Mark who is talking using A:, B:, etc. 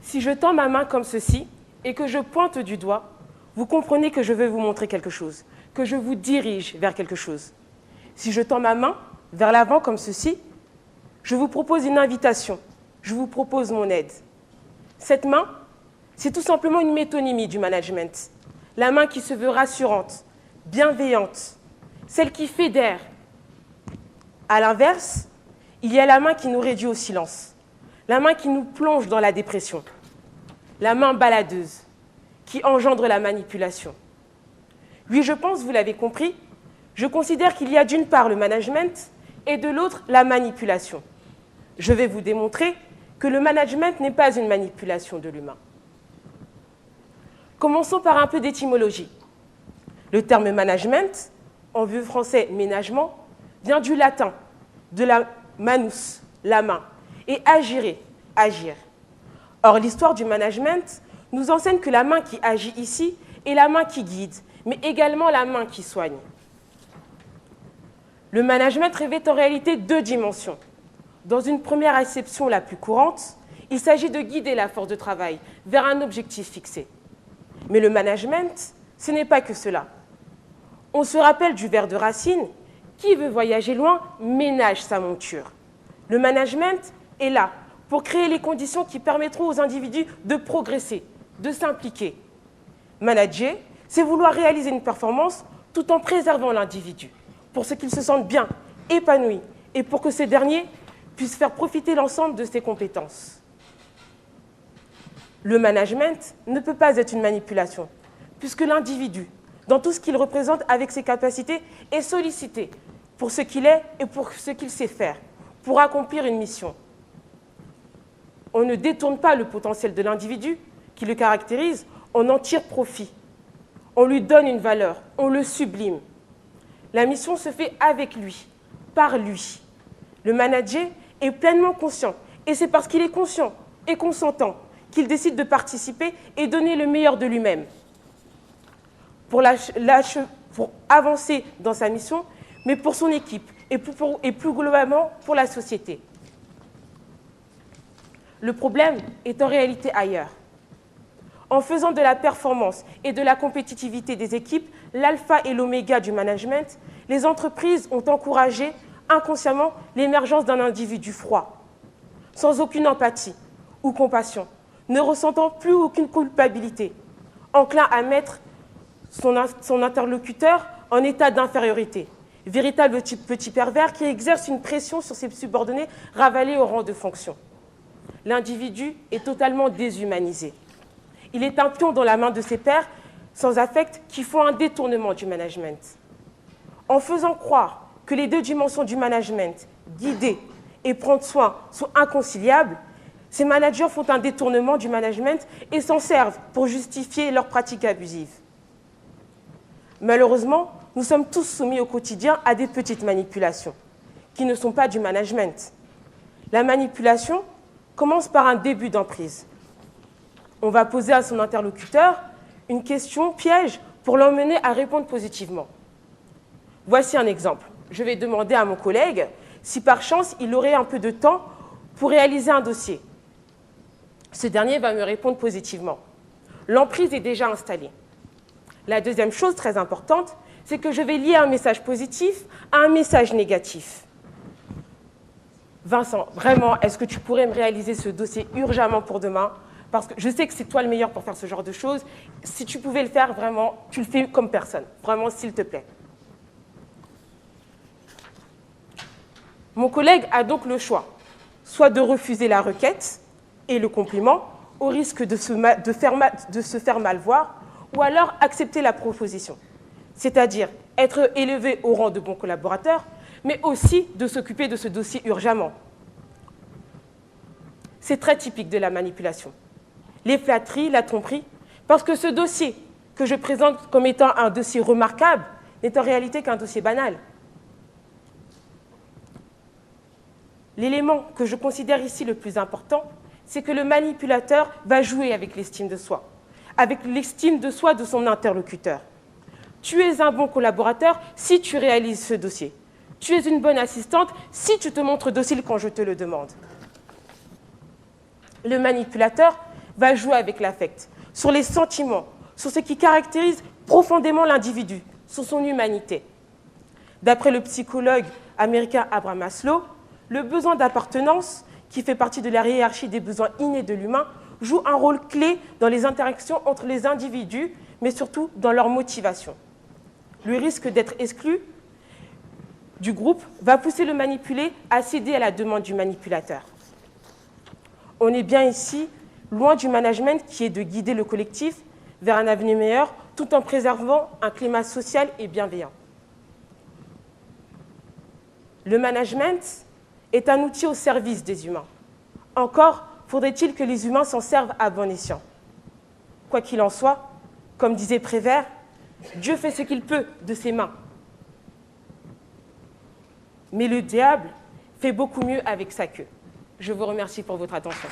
A: Si je tends ma main comme ceci et que je pointe du doigt, vous comprenez que je veux vous montrer quelque chose, que je vous dirige vers quelque chose. Si je tends ma main vers l'avant comme ceci, je vous propose une invitation, je vous propose mon aide. Cette main, c'est tout simplement une métonymie du management. La main qui se veut rassurante, bienveillante, celle qui fédère. À l'inverse, il y a la main qui nous réduit au silence, la main qui nous plonge dans la dépression, la main baladeuse, qui engendre la manipulation. Oui, je pense, vous l'avez compris, je considère qu'il y a d'une part le management et de l'autre la manipulation. Je vais vous démontrer que le management n'est pas une manipulation de l'humain. Commençons par un peu d'étymologie. Le terme management, en vieux français ménagement, vient du latin, de la manus, la main, et agire, agir. Or, l'histoire du management nous enseigne que la main qui agit ici est la main qui guide, mais également la main qui soigne. Le management revêt en réalité deux dimensions. Dans une première acception la plus courante, il s'agit de guider la force de travail vers un objectif fixé. Mais le management, ce n'est pas que cela. On se rappelle du vers de Racine, qui veut voyager loin, ménage sa monture. Le management est là pour créer les conditions qui permettront aux individus de progresser, de s'impliquer. Manager, c'est vouloir réaliser une performance tout en préservant l'individu, pour ce qu'il se sente bien, épanoui, et pour que ces derniers puissent faire profiter l'ensemble de ses compétences. Le management ne peut pas être une manipulation, puisque l'individu, dans tout ce qu'il représente avec ses capacités, est sollicité pour ce qu'il est et pour ce qu'il sait faire, pour accomplir une mission. On ne détourne pas le potentiel de l'individu qui le caractérise, on en tire profit. On lui donne une valeur, on le sublime. La mission se fait avec lui, par lui. Le manager est pleinement conscient, et c'est parce qu'il est conscient et consentant qu'il décide de participer et donner le meilleur de lui-même pour avancer dans sa mission, mais pour son équipe et plus globalement pour la société. Le problème est en réalité ailleurs. En faisant de la performance et de la compétitivité des équipes l'alpha et l'oméga du management, les entreprises ont encouragé inconsciemment l'émergence d'un individu froid, sans aucune empathie ou compassion, ne ressentant plus aucune culpabilité, enclin à mettre son interlocuteur en état d'infériorité, véritable petit pervers qui exerce une pression sur ses subordonnés ravalés au rang de fonction. L'individu est totalement déshumanisé. Il est un pion dans la main de ses pairs sans affect qui font un détournement du management. En faisant croire que les deux dimensions du management, guider et prendre soin, sont inconciliables, ces managers font un détournement du management et s'en servent pour justifier leurs pratiques abusives. Malheureusement, nous sommes tous soumis au quotidien à des petites manipulations qui ne sont pas du management. La manipulation commence par un début d'emprise. On va poser à son interlocuteur une question piège pour l'emmener à répondre positivement. Voici un exemple. Je vais demander à mon collègue si par chance il aurait un peu de temps pour réaliser un dossier. Ce dernier va me répondre positivement. L'emprise est déjà installée. La deuxième chose très importante, c'est que je vais lier un message positif à un message négatif. Vincent, vraiment, est-ce que tu pourrais me réaliser ce dossier urgemment pour demain? Parce que je sais que c'est toi le meilleur pour faire ce genre de choses. Si tu pouvais le faire, vraiment, tu le fais comme personne. Vraiment, s'il te plaît. Mon collègue a donc le choix, soit de refuser la requête et le compliment, au risque de se faire mal voir, ou alors accepter la proposition, c'est-à-dire être élevé au rang de bon collaborateur, mais aussi de s'occuper de ce dossier urgemment. C'est très typique de la manipulation. Les flatteries, la tromperie, parce que ce dossier que je présente comme étant un dossier remarquable n'est en réalité qu'un dossier banal. L'élément que je considère ici le plus important, c'est que le manipulateur va jouer avec l'estime de soi, avec l'estime de soi de son interlocuteur. Tu es un bon collaborateur si tu réalises ce dossier. Tu es une bonne assistante si tu te montres docile quand je te le demande. Le manipulateur va jouer avec l'affect, sur les sentiments, sur ce qui caractérise profondément l'individu, sur son humanité. D'après le psychologue américain Abraham Maslow, le besoin d'appartenance, qui fait partie de la hiérarchie des besoins innés de l'humain, joue un rôle clé dans les interactions entre les individus, mais surtout dans leur motivation. Le risque d'être exclu du groupe va pousser le manipulé à céder à la demande du manipulateur. On est bien ici loin du management qui est de guider le collectif vers un avenir meilleur tout en préservant un climat social et bienveillant. Le management est un outil au service des humains. Encore faudrait-il que les humains s'en servent à bon escient. Quoi qu'il en soit, comme disait Prévert, Dieu fait ce qu'il peut de ses mains. Mais le diable fait beaucoup mieux avec sa queue. Je vous remercie pour votre attention.